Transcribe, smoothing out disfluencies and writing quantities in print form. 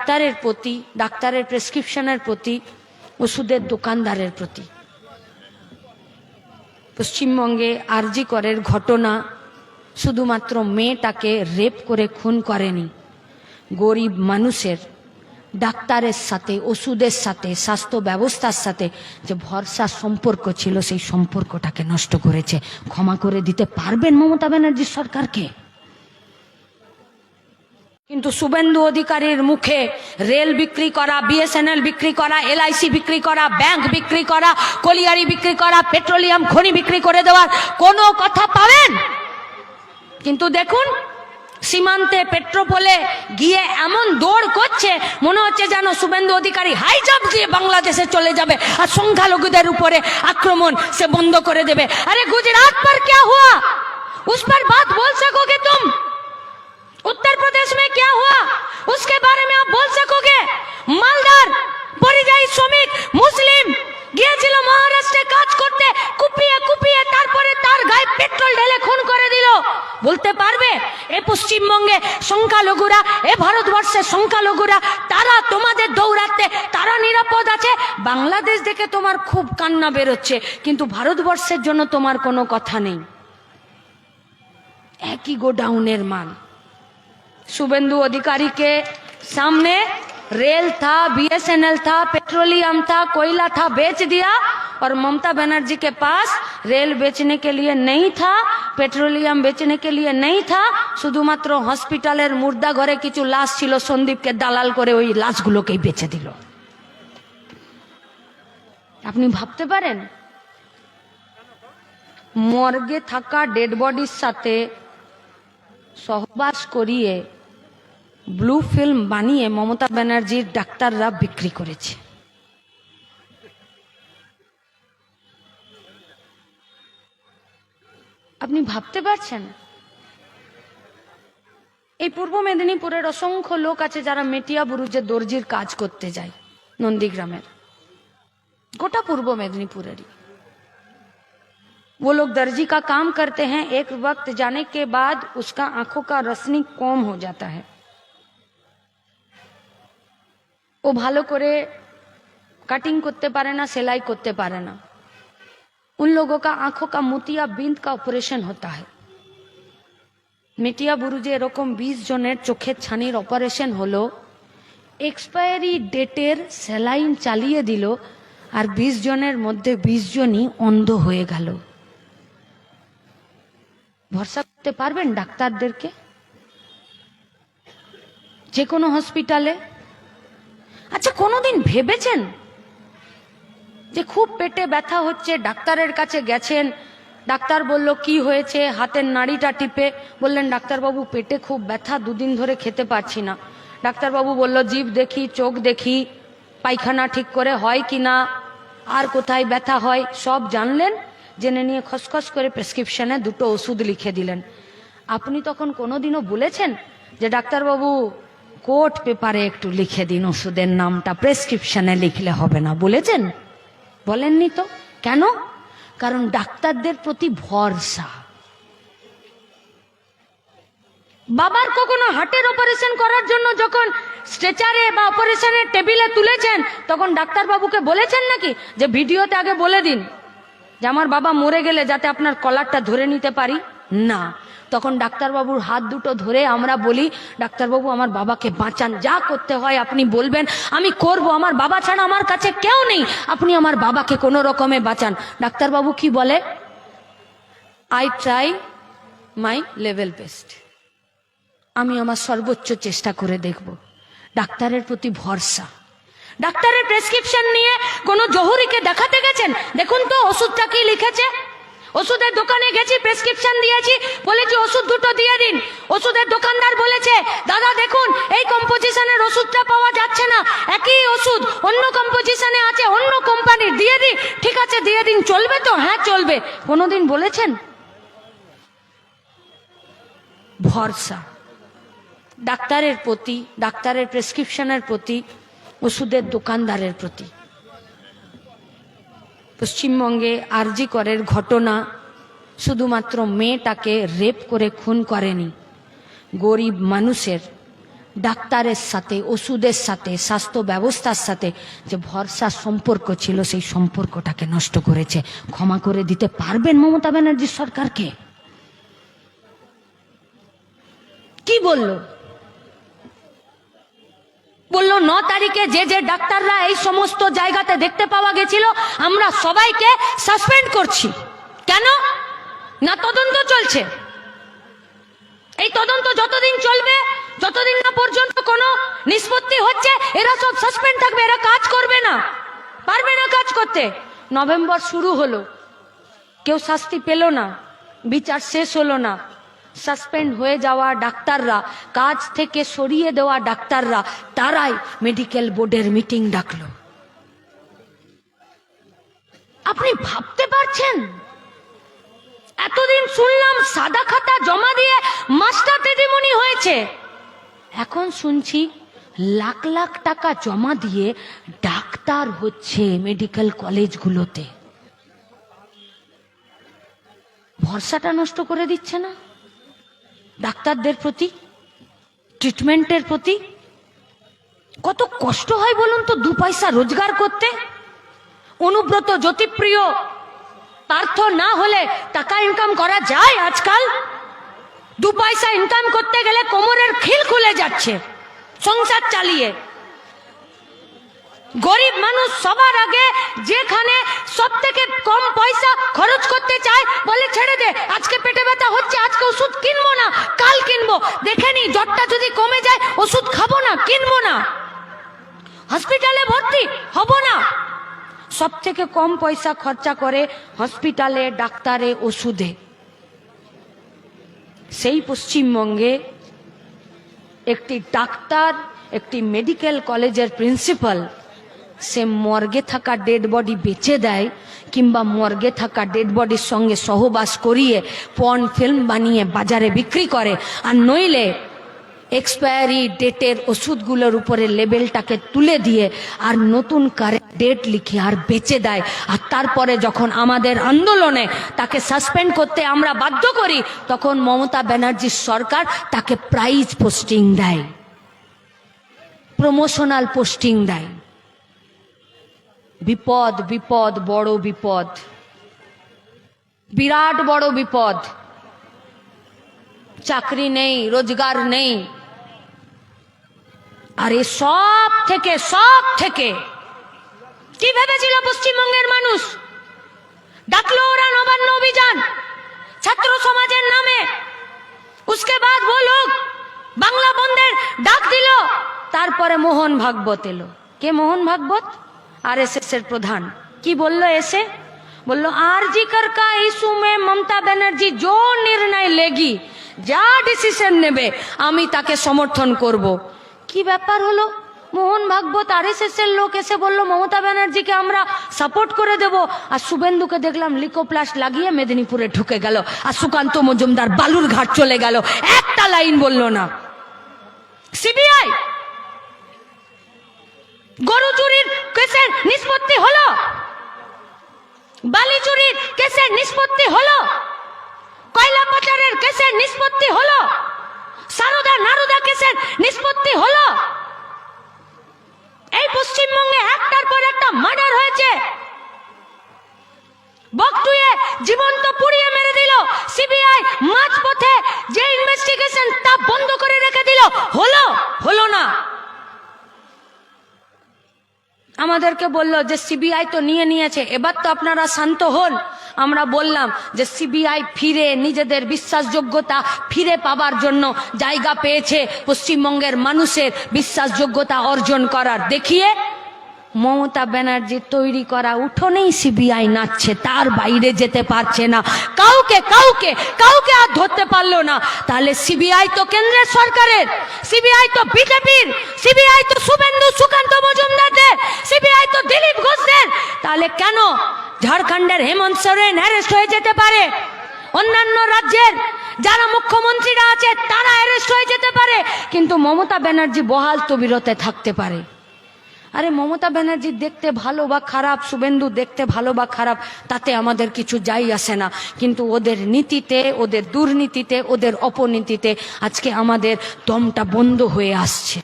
ডাক্তারের প্রতি, ডাক্তারের প্রেসক্রিপশনের প্রতি, ওষুধের দোকানদারের প্রতি। পশ্চিমবঙ্গে আরজি করের ঘটনা শুধুমাত্র মেয়েটাকে রেপ করে খুন করেনি, গরিব মানুষের ডাক্তারের সাথে, ওষুধের সাথে, স্বাস্থ্য ব্যবস্থার সাথে যে ভরসার সম্পর্ক ছিল সেই সম্পর্কটাকে নষ্ট করেছে। ক্ষমা করে দিতে পারবেন মমতা ব্যানার্জি সরকারকে? কিন্তু শুভেন্দু অধিকারীর মুখে রেল বিক্রি করা, বিএসএনএল বিক্রি করা, এলআইসি বিক্রি করা, ব্যাংক বিক্রি করা, কলিয়ারি বিক্রি করা, পেট্রোলিয়াম খনি বিক্রি করে দেওয়ার কোনো কথা পাবেন? কিন্তু দেখুন, সীমান্তে পেট্রোপোলে গিয়ে এমন দৌড় করছে, মনে হচ্ছে যেন শুভেন্দু অধিকারী হাই জাম্প দিয়ে বাংলাদেশে চলে যাবে আর সংখ্যালঘুদের উপরে আক্রমণ সে বন্ধ করে দেবে। আরে गुजरात पर क्या हुआ, उस पर बात बोल सकोगे तुम? उत्तर प्रदेश में क्या हुआ उसके बारे में आप बोल सकोगे? मालदार পরিযায়ী শ্রমিক মুসলিম গিয়েছিল মহারাষ্ট্রে কাজ করতে, কুপিয়ে কুপিয়ে তারপরে তার গায়ে পেট্রোল ঢেলে খুন করে দিল। বলতে পারবে এ পশ্চিমবঙ্গে সংখ্যালঘুরা, এ ভারতবর্ষের সংখ্যালঘুরা, তারা তোমাদের দৌড়াতে তারা নিরাপদ আছে? বাংলাদেশ দেখে তোমার খুব কান্না বেরোচ্ছে, কিন্তু ভারতবর্ষের জন্য তোমার কোনো কথা নেই। একই গোডাউনের মাল। शुभेंदु अधिकारी के सामने रेल था, बीएसएनएल था, पेट्रोलियम था, कोयला था, बेच दिया। और ममता बनर्जी के पास रेल बेचने के लिए नहीं था, पेट्रोलियम बेचने के लिए नहीं था, শুধুমাত্র হসপিটালের মুর্দা ঘরে কিছু লাশ ছিল, সন্দীপকে দালাল করে ওই লাশগুলোকেই বেচে দিল। আপনি ভাবতে পারেন মর্গে থাকা ডেড বডির সাথে সহবাস করিয়ে ব্লু ফিল্ম বানিয়ে মমতা ব্যানার্জির ডাক্তাররা বিক্রি করেছে। আপনি ভাবতে পারছেন? এই পূর্ব মেদিনীপুরের অসংখ্য লোক আছে যারা মেটিয়া বুরুজে দর্জির কাজ করতে যায়, নন্দীগ্রামের, গোটা পূর্ব মেদিনীপুরেরই। वो लोग दर्जी का काम करते हैं, एक वक्त जाने के बाद उसका आंखों का रोशनी कम हो जाता है। वो ভালো করে কাটিং করতে পারে না, সেলাই করতে পারে না। उन लोगों का आंखों का मोतिया बिंद का ऑपरेशन होता है। মেটিয়া বুরুজে এরকম 20 জনের চোখের ছানির অপারেশন হলো, এক্সপায়ারি ডেটের সেলাইন চালিয়ে দিল, আর 20 জনের মধ্যে 20 জনই অন্ধ হয়ে গেল। ভরসা করতে পারবেন ডাক্তারদেরকে? যে কোনো হসপিটালে? আচ্ছা, কোনোদিন ভেবেছেন যে খুব পেটে ব্যথা হচ্ছে, ডাক্তারের কাছে গেছেন, ডাক্তার বলল কি হয়েছে, হাতের নাড়িটা টিপে বললেন ডাক্তারবাবু পেটে খুব ব্যথা, 2 দিন ধরে খেতে পারছি না। ডাক্তারবাবু বলল জিভ দেখি, চোখ দেখি, পায়খানা ঠিক করে হয় কিনা, আর কোথায় ব্যথা হয় সব জানলেন, জেনে নিয়ে খসখস করে প্রেসক্রিপশনে 2টো ওষুধ লিখে দিলেন। আপনি তখন কোনোদিনও বলেছেন যে ডাক্তারবাবু কোর্ট পেপারে একটু লিখে দিন ওষুধের নামটা, প্রেসক্রিপশনে লিখলে হবে না? বলেছেন? বলেননি তো। কেন? কারণ ডাক্তারদের প্রতি ভরসা। বাবার কখনো হার্টের অপারেশন করার জন্য যখন স্ট্রেচারে বা অপারেশনের টেবিলে তুলেছেন, তখন ডাক্তারবাবুকে বলেছেন নাকি যে ভিডিওতে আগে বলে দিন যে আমার বাবা মরে গেলে যাতে আপনার কলারটা ধরে নিতে পারি? না, তখন ডাক্তারবাবুর হাত দুটো ধরে আমরা বলি ডাক্তারবাবু আমার বাবাকে বাঁচান, যা করতে হয় আপনি বলবেন আমি করব, আমার বাবা ছাড়া আমার কাছে কেউ নেই, আপনি আমার বাবাকে কোনো রকমে বাঁচান। ডাক্তারবাবু কি বলে? I try my level best, আমি আমার সর্বোচ্চ চেষ্টা করে দেখব। ডাক্তারের প্রতি ভরসা। ডাক্তারের প্রেসক্রিপশন নিয়ে কোনো জহুরিকে দেখাতে গেছেন, দেখুন তো ওষুধটা কি লিখেছে। ওষুধের দোকানে গেছি, প্রেসক্রিপশন দিয়েছি, বলেছি ওষুধ 2টো দিয়ে দিন। ওষুধের দোকানদার বলেছে দাদা দেখুন এই কম্পোজিশনের ওষুধটা পাওয়া যাচ্ছে না, একই ওষুধ অন্য কম্পোজিশনে আছে, অন্য কোম্পানির, দিয়ে দিন। ঠিক আছে দিয়ে দিন, চলবে তো? হ্যাঁ চলবে। কোনোদিন বলেছেন? ভরসা। ডাক্তারের প্রতি, ডাক্তারের প্রেসক্রিপশনের প্রতি, ওষুধের দোকানদারের প্রতি। পশ্চিমবঙ্গে আরজি করের ঘটনা শুধুমাত্র মেয়েটাকে রেপ করে খুন করেনি, গরিব মানুষের ডাক্তারের সাথে, ওষুধের সাথে, স্বাস্থ্য ব্যবস্থার সাথে যে ভরসার সম্পর্ক ছিল, সেই সম্পর্কটাকে নষ্ট করেছে। ক্ষমা করে দিতে পারবেন মমতা ব্যানার্জি সরকারকে? কি বললো? বললো 9 তারিখে যে যে ডাক্তাররা এই সমস্ত জায়গাতে দেখতে পাওয়া গেছিল আমরা সবাইকে সাসপেন্ড করছি। কেন? না তদন্ত চলছে। এই তদন্ত যতদিন চলবে, যতদিন না পর্যন্ত কোনো নিষ্পত্তি হচ্ছে, এরা সব সাসপেন্ড থাকবে, এরা কাজ করবে না, পারবে না কাজ করতে। নভেম্বর শুরু হলো, কেউ শাস্তি পেল না, বিচার শেষ হলো না। সাসপেন্ড হয়ে যাওয়া ডাক্তাররা, কাজ থেকে সরিয়ে দেওয়া ডাক্তাররা, তারাই মেডিকেল বোর্ডের মিটিং ডাকলো। আপনি ভাবতে পারছেন? এতদিন শুনলাম সাদা খাতা জমা দিয়ে মাস্টার দিদিমণি হয়েছে, এখন শুনছি লাখ লাখ টাকা জমা দিয়ে ডাক্তার হচ্ছে মেডিকেল কলেজগুলোতে। ভরসাটা নষ্ট করে দিচ্ছে না ডাক্তারদের প্রতি, ট্রিটমেন্টের প্রতি? কত কষ্ট হয় বলুন তো 2 পয়সা রোজগার করতে। অনুব্রত, জ্যোতিপ্রিয়, পার্থ না হলে টাকা ইনকাম করা যায় আজকাল? 2 পয়সা ইনকাম করতে গেলে কোমরের খিল খুলে যাচ্ছে সংসার চালিয়ে। গরিব মানুষ সবার আগে যেখানে সব থেকে কম পয়সা খরচ করতে চায়, বলে ছেড়ে দে, আজকে পেটে ব্যথা হচ্ছে, আজকে ওষুধ কিনবো না, কাল কিনবো, দেখে নি জ্বরটা যদি কমে যায় ওষুধ খাবো না, কিনবো না, হসপিটালে ভর্তি হব না। সব থেকে কম পয়সা খরচা করে হসপিটালে, ডাক্তারে, ওষুধে। সেই পশ্চিমবঙ্গে একটি ডাক্তার, একটি মেডিকেল কলেজের প্রিন্সিপাল, সে মর্গে থাকা ডেড বডি বেচে দেয়, কিংবা মর্গে থাকা ডেড বডির সঙ্গে সহবাস করিয়ে পর্ন ফিল্ম বানিয়ে বাজারে বিক্রি করে, আর নইলে এক্সপায়ারি ডেটের ওষুধগুলোর উপরে লেবেলটাকে তুলে দিয়ে আর নতুন কারেন্ট ডেট লিখে আর বেচে দেয়। আর তারপরে যখন আমাদের আন্দোলনে তাকে সাসপেন্ড করতে আমরা বাধ্য করি, তখন মমতা ব্যানার্জির সরকার তাকে প্রাইজ পোস্টিং দেয়, প্রমোশনাল পোস্টিং দেয়। বিপদ, বিপদ, বড় বিপদ, বিরাট বড় বিপদ। চাকরি নেই, রোজগার নেই। আর এই সব থেকে কি ভেবেছিল পশ্চিমবঙ্গের মানুষ? ডাকলো ওরা নবান্ন অভিযান ছাত্র সমাজের নামে, उसके बाद वो लोग বাংলা বন্ধের ডাক দিল। তারপরে মোহন ভাগবত এলো। কে মোহন ভাগবত? आरएसएस এর প্রধান। কি বলল এসে? বলল आरजी कर का इशू में ममता बनर्जी जो निर्णय लेगी, যা ডিসিশন নেবে আমি তাকে সমর্থন করব। কি ব্যাপার হলো? মোহন ভাগবত আরএসএস এর লোক এসে বলল মমতা ব্যানার্জিকে আমরা সাপোর্ট করে দেব, আর শুভেন্দুকে দেখলাম লিকোপ্লাস্ট লাগিয়ে মেদিনীপুরে ঢুকে গেল, আর সুকান্ত মজুমদার বালুরঘাট চলে গেল, একটা লাইন বলল না। সিবিআই গরু চুরির কেসের নিষ্পত্তি হলো, বালি চুরির কেসের নিষ্পত্তি হলো, কয়লা পাচারের কেসের নিষ্পত্তি হলো, সারদা নারদা কেসের নিষ্পত্তি হলো। এই পশ্চিমবঙ্গে একটার পর একটা মার্ডার হয়েছে। বকটুয়ে জীবন্ত পুড়িয়ে মেরে দিল সিবিআই, মাঝপথে যে ইনভেস্টিগেশন তা বন্ধ করে রেখে দিল। হলো না। আমাদেরকে বলল যে সিবিআই তো নিয়েছে, এবার তো আপনারা শান্ত হন। আমরা বললাম যে সিবিআই ফিরে নিজেদের বিশ্বাসযোগ্যতা ফিরে পাবার জন্য জায়গা পেয়েছে পশ্চিমবঙ্গের মানুষের বিশ্বাসযোগ্যতা অর্জন করার। দেখিয়ে মমতা ব্যানার্জির তৈরি করা উঠোনেই সিবিআই নাচছে, তার বাইরে যেতে পারছে না, কাউকে আর ধরতে পারলো না। তাহলে সিবিআই তো কেন্দ্রের সরকারের, সিবিআই তো বিজেপির, সিবিআই তো শুভেন্দু সুকান্ত মজুমদারদের, সিবিআই তো দিলীপ ঘোষদের। তাহলে কেন ঝাড়খণ্ডের হেমন্ত সোরেন অ্যারেস্ট হয়ে যেতে পারে, অন্যান্য রাজ্যের যারা মুখ্যমন্ত্রীরা আছে তারা অ্যারেস্ট হয়ে যেতে পারে, কিন্তু মমতা ব্যানার্জি বহাল তবিরতে থাকতে পারে? আরে মমতা ব্যানার্জি দেখতে ভালো বা খারাপ, শুভেন্দু দেখতে ভালো বা খারাপ, তাতে আমাদের কিছু যাই আসে না, কিন্তু ওদের নীতিতে, ওদের দুর্নীতিতে, ওদের অপনীতিতে আজকে আমাদের দমটা বন্ধ হয়ে আসছে।